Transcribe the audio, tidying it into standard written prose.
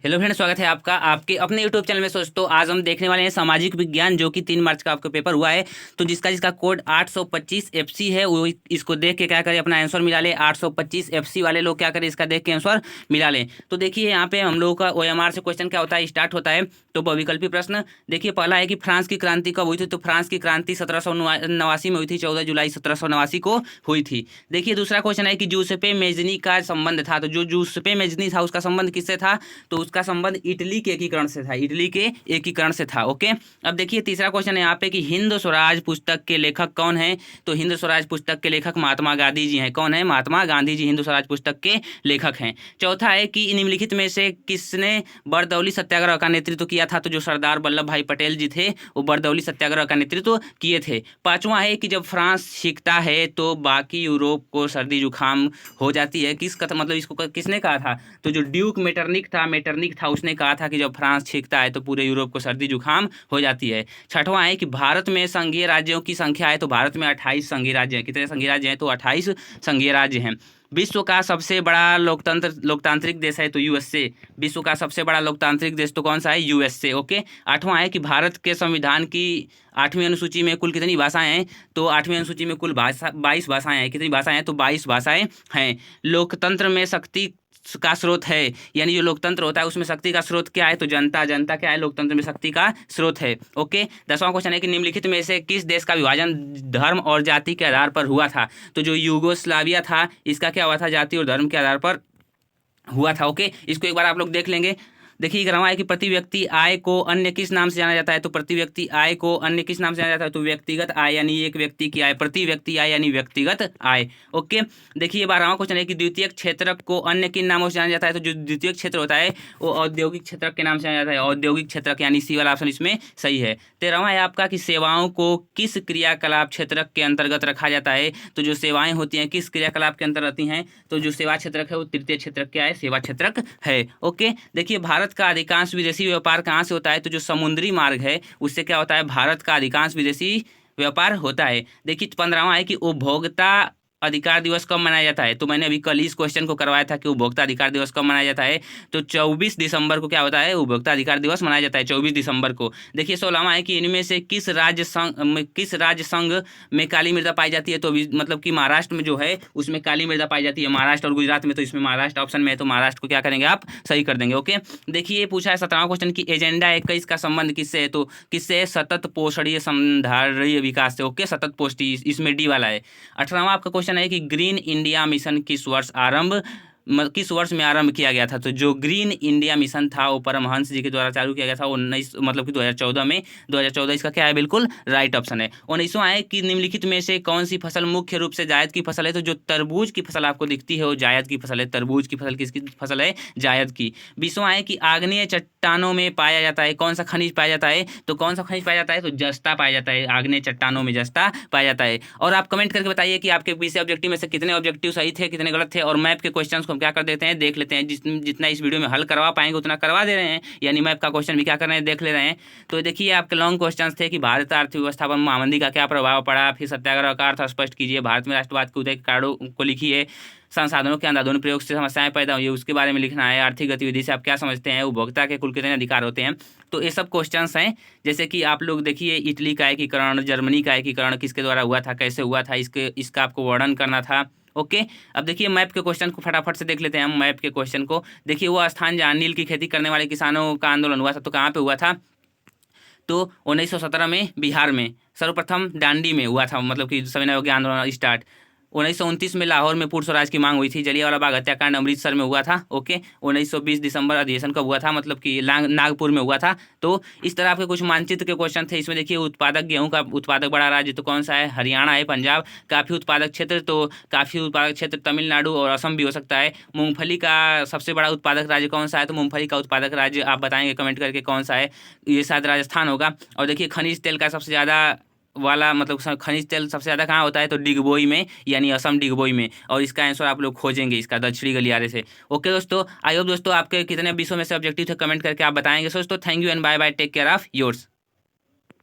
Hello friend, स्वागत है आपका आपके अपने यूट्यूब चैनल में। दोस्तों आज हम देखने वाले हैं सामाजिक विज्ञान, जो कि 3 मार्च का आपका पेपर हुआ है। तो जिसका कोड 825 FC है, वो इसको देख के क्या करें, अपना आंसर मिला ले। 825 FC वाले लोग क्या करें, इसका देख के आंसर मिला लें। तो देखिए यहाँ पे हम लोगों का OMR से क्वेश्चन क्या होता है, स्टार्ट होता है। तो बहुविकल्पी प्रश्न देखिए, पहला है कि फ्रांस की क्रांति कब हुई थी। तो फ्रांस की क्रांति 1789 में हुई थी, 14 जुलाई 1789 को हुई थी। देखिए दूसरा क्वेश्चन है कि जूसेपे मेजनी का संबंध था। तो जो जूसेपे मेजनी था उसका संबंध किससे था, तो उसका संबंध इटली के एकीकरण से था, इटली के एकीकरण से था। ओके, अब देखिए तीसरा क्वेश्चन है यहाँ पे कि हिंद स्वराज पुस्तक के लेखक कौन है। तो हिंद स्वराज पुस्तक के लेखक महात्मा गांधी जी हैं। कौन है, महात्मा गांधी जी हिंद स्वराज पुस्तक के लेखक हैं। चौथा है कि निम्नलिखित में से किसने बरदौली सत्याग्रह का नेतृत्व किया था। तो जो सरदार वल्लभ भाई पटेल जी थे, वो बरदौली सत्याग्रह का नेतृत्व किए थे। पांचवा है कि जब फ्रांस सीखता है तो बाकी यूरोप को सर्दी जुकाम हो जाती है। किस का मतलब इसको किसने कहा था, तो जो ड्यूक मेटरनिक था उसने कहा था कि जब फ्रांस छींकता है तो पूरे यूरोप को सर्दी जुकाम हो जाती है। छठवां है कि भारत में संघीय राज्यों की संख्या है। तो भारत में 28 संघीय राज्य हैं। कितने संघीय राज्य हैं, तो 28 संघीय राज्य हैं। विश्व का सबसे बड़ा लोकतांत्रिक देश है तो USA। विश्व का सबसे बड़ा लोकतांत्रिक देश तो कौन सा है, USA। ओके, आठवां है कि भारत के संविधान की 8वीं अनुसूची में कुल कितनी भाषाएं हैं। तो 8वीं अनुसूची में कुल 22 भाषाएं हैं। कितनी भाषाएं हैं, तो 22 भाषाएं हैं। लोकतंत्र में शक्ति का स्रोत है, यानी जो लोकतंत्र होता है उसमें शक्ति का स्रोत क्या है, तो जनता क्या है, लोकतंत्र में शक्ति का स्रोत है। ओके, 10वां क्वेश्चन है कि निम्नलिखित में से किस देश का विभाजन धर्म और जाति के आधार पर हुआ था। तो जो यूगोस्लाविया था, इसका क्या हुआ था, जाति और धर्म के आधार पर हुआ था। ओके, इसको एक बार आप लोग देख लेंगे। देखिए ग्रामा है कि प्रति व्यक्ति आय को अन्य किस नाम से जाना जाता है। तो प्रति व्यक्ति आय को अन्य किस नाम से जाना जाता है, तो व्यक्तिगत आय, यानी एक व्यक्ति की आय, प्रति व्यक्ति आय यानी व्यक्तिगत आय। ओके, देखिए 12वां क्वेश्चन है कि द्वितीयक क्षेत्र को अन्य किन नामों से जाना जाता है। तो जो द्वितीयक क्षेत्र होता है वो औद्योगिक क्षेत्र के नाम से जाना जाता है, औद्योगिक क्षेत्र, यानी सी वाला ऑप्शन इसमें सही है। 13वां है आपका कि सेवाओं को किस क्रियाकलाप क्षेत्र के अंतर्गत रखा जाता है। तो जो सेवाएं होती हैं किस क्रियाकलाप के अंतर्गत आती हैं, तो जो सेवा क्षेत्र है वो तृतीय क्षेत्र क्या है, सेवा क्षेत्र है। ओके, देखिए भारत का अधिकांश विदेशी व्यापार कहाँ से होता है। तो जो समुद्री मार्ग है उससे क्या होता है, भारत का अधिकांश विदेशी व्यापार होता है। देखिए 15वां है कि उपभोक्ता अधिकार दिवस कब मनाया जाता है। तो मैंने अभी कल इस क्वेश्चन को करवाया था कि उपभोक्ता अधिकार दिवस कब मनाया जाता है। तो 24 दिसंबर को क्या होता है, उपभोक्ता अधिकार दिवस मनाया जाता है 24 दिसंबर को। देखिए 16वां है कि इनमें से किस राज्य संघ में काली मृदा पाई जाती है। तो मतलब कि महाराष्ट्र में जो है उसमें काली मृदा पाई जाती है, महाराष्ट्र और गुजरात में। तो इसमें महाराष्ट्र ऑप्शन में है, तो महाराष्ट्र को क्या करेंगे आप, सही कर देंगे। ओके, देखिए ये पूछा है 17वां क्वेश्चन की एजेंडा 21 का संबंध किससे है। तो किससे है, सतत पोषणीय संधारणीय विकास से। ओके, सतत पोषणी, इसमें डी वाला है। 18वां आपका क्वेश्चन है कि ग्रीन इंडिया मिशन किस वर्ष में आरंभ किया गया था। तो जो ग्रीन इंडिया मिशन था वो परमहंस जी के द्वारा चालू किया गया था 2014 में। 2014 इसका क्या है, बिल्कुल राइट ऑप्शन है। 19वां है कि निम्नलिखित में से कौन सी फसल मुख्य रूप से जायद की फसल है। तो जो तरबूज की फसल आपको दिखती है वो जायद की फसल है। तरबूज की फसल किसकी फसल है, जायद की। 20वां है कि आग्नेय चट्टानों में पाया जाता है, कौन सा खनिज पाया जाता है। तो कौन सा खनिज पाया जाता है, तो जस्ता पाया जाता है। आग्नेय चट्टानों में जस्ता पाया जाता है। और आप कमेंट करके बताइए कि आपके 20 ऑब्जेक्टिव में से कितने ऑब्जेक्टिव सही थे, कितने गलत थे। और मैप के क्वेश्चंस को हम क्या कर देते हैं, देख लेते हैं। जितना इस वीडियो में हल करवा पाएंगे उतना करवा दे रहे हैं, यानी मैप का क्वेश्चन भी क्या कर रहे हैं, देख ले रहे हैं। तो देखिए आपके लॉन्ग क्वेश्चंस थे कि भारत अर्थव्यवस्था पर महामंदी का क्या प्रभाव पड़ा। फिर सत्याग्रह का अर्थ स्पष्ट कीजिए, भारत में राष्ट्रवाद के उदय के कारणों को लिखिए, संसाधनों के अंधाधुन प्रयोग से समस्याएं पैदा हुई उसके बारे में लिखना है, आर्थिक गतिविधि से आप क्या समझते हैं, उपभोक्ता के कुल कितने अधिकार होते हैं। तो ये सब क्वेश्चंस हैं। जैसे कि आप लोग देखिए इटली का एकीकरण, जर्मनी का एकीकरण किसके द्वारा हुआ था, कैसे हुआ था, इसका आपको वर्णन करना था। ओके, अब देखिए मैप के क्वेश्चन को फटाफट से देख लेते हैं हम। मैप के क्वेश्चन को देखिए, वो स्थान जहाँ नील की खेती करने वाले किसानों का आंदोलन हुआ था, तो कहाँ पे हुआ था, तो 1917 में बिहार में सर्वप्रथम दांडी में हुआ था, मतलब कि सविनय अवज्ञा आंदोलन स्टार्ट। 1929 में लाहौर में पूर्ण स्वराज की मांग हुई थी। जलियांवाला बाग हत्याकांड अमृतसर में हुआ था। ओके, 1920 दिसंबर अधिवेशन कब हुआ था, मतलब कि नागपुर में हुआ था। तो इस तरह के कुछ मानचित्र के क्वेश्चन थे। इसमें देखिए उत्पादक गेहूं का उत्पादक बड़ा राज्य तो कौन सा है, हरियाणा है। पंजाब काफ़ी उत्पादक क्षेत्र, तो काफ़ी उत्पादक क्षेत्र तमिलनाडु और असम भी हो सकता है। मूंगफली का सबसे बड़ा उत्पादक राज्य कौन सा है, तो मूंगफली का उत्पादक राज्य आप बताएंगे कमेंट करके कौन सा है, ये शायद राजस्थान होगा। और देखिए खनिज तेल का सबसे ज़्यादा वाला मतलब खनिज तेल सबसे ज़्यादा कहाँ होता है, तो डिगबोई में, यानी असम डिगबोई में। और इसका आंसर आप लोग खोजेंगे इसका दक्षिणी गलियारे से। ओके दोस्तों, आई होप दोस्तों आपके कितने 20 में से ऑब्जेक्टिव थे कमेंट करके आप बताएंगे। दोस्तों thank you and bye bye, take care of yours.